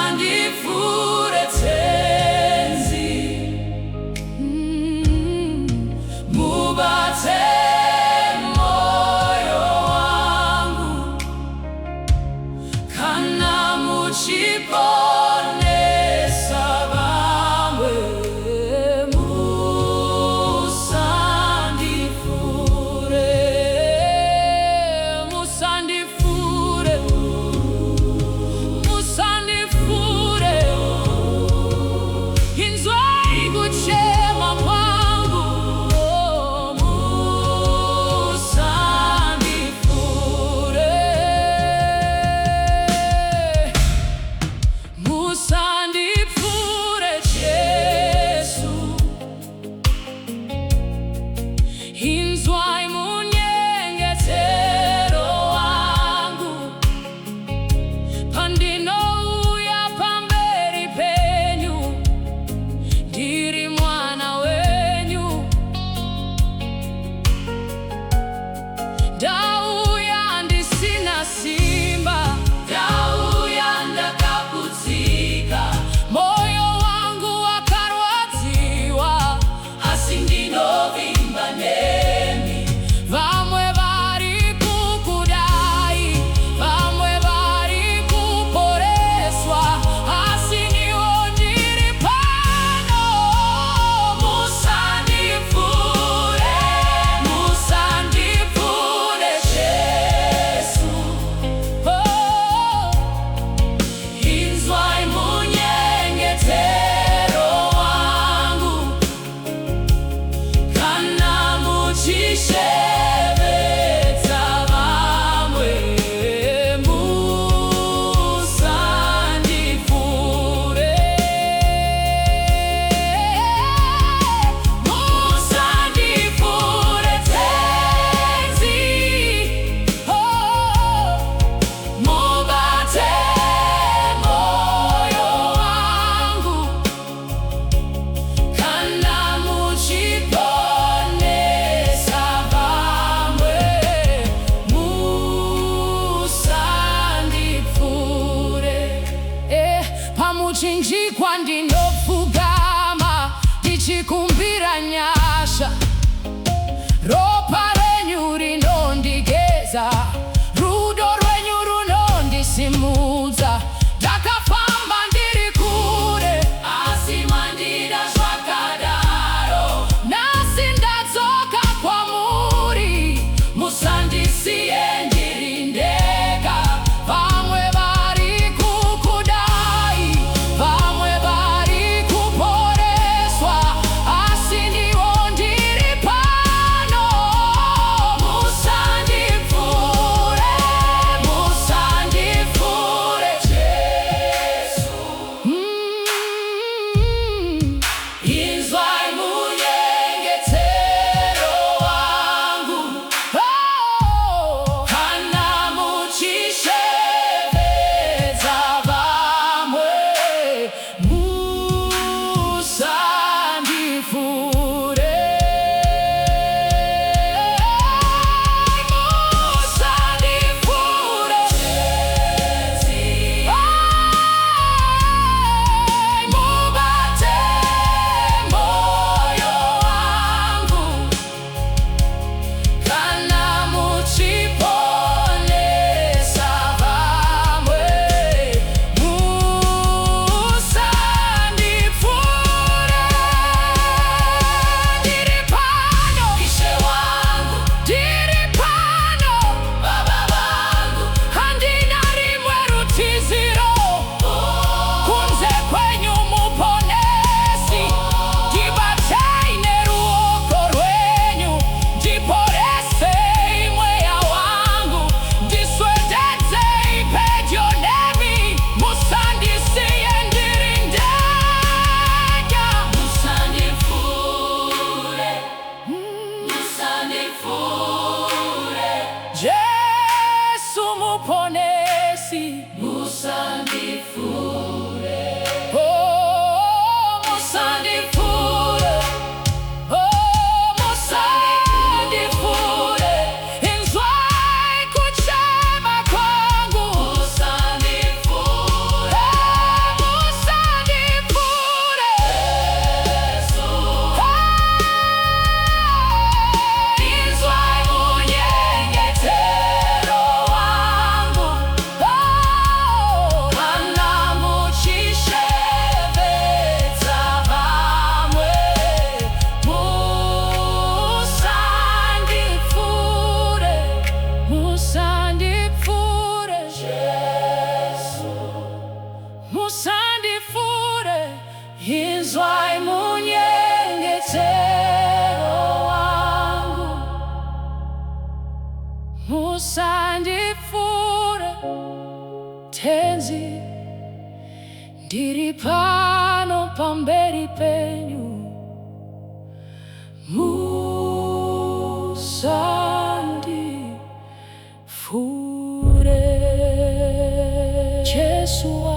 Musandifure tenzi, mubate moyo wangu, kana muchiponesa bamwe. Musandifure, musandifure, musandifure, inzwai kuchema kwangu. Musandifure, musandifure Jesu, inzwai munyengetero wangu, pandinouya pamberi penyu, ndiri mwana wenyu. Ndauya ndisina simba, ndauya ndakaputsika, moyo wangu wakarwadziwa, asi ndinovimba nemi. Vamwe vari kukudai, vamwe vari kuporeswa, asi ndiwo ndiri pano. Musandifure, musandifure Jesu, inzwai munyengetero wangu, kana muchishevedza vamwe. Musandifure, musandifure tenzi, mubate moyo wangu, kana muchiponesa vamwe. Musandifure, pamuchinjikwa ndinopfugama, ndichikumbira nyasha, ropa renyu rinondigeza, rudo rwenyu runondisimudza. Ndakafamba ndiri kure, asi mandida zvakadaro, nhasi ndadzoka kwamuri. Musandisiye ndiri ndega, vamwe vari kukudai, vamwe vari kuporeswa, asi ndiwo ndiri pano. tenzi ndiri pano pamberi penyu, musandifure. Jesu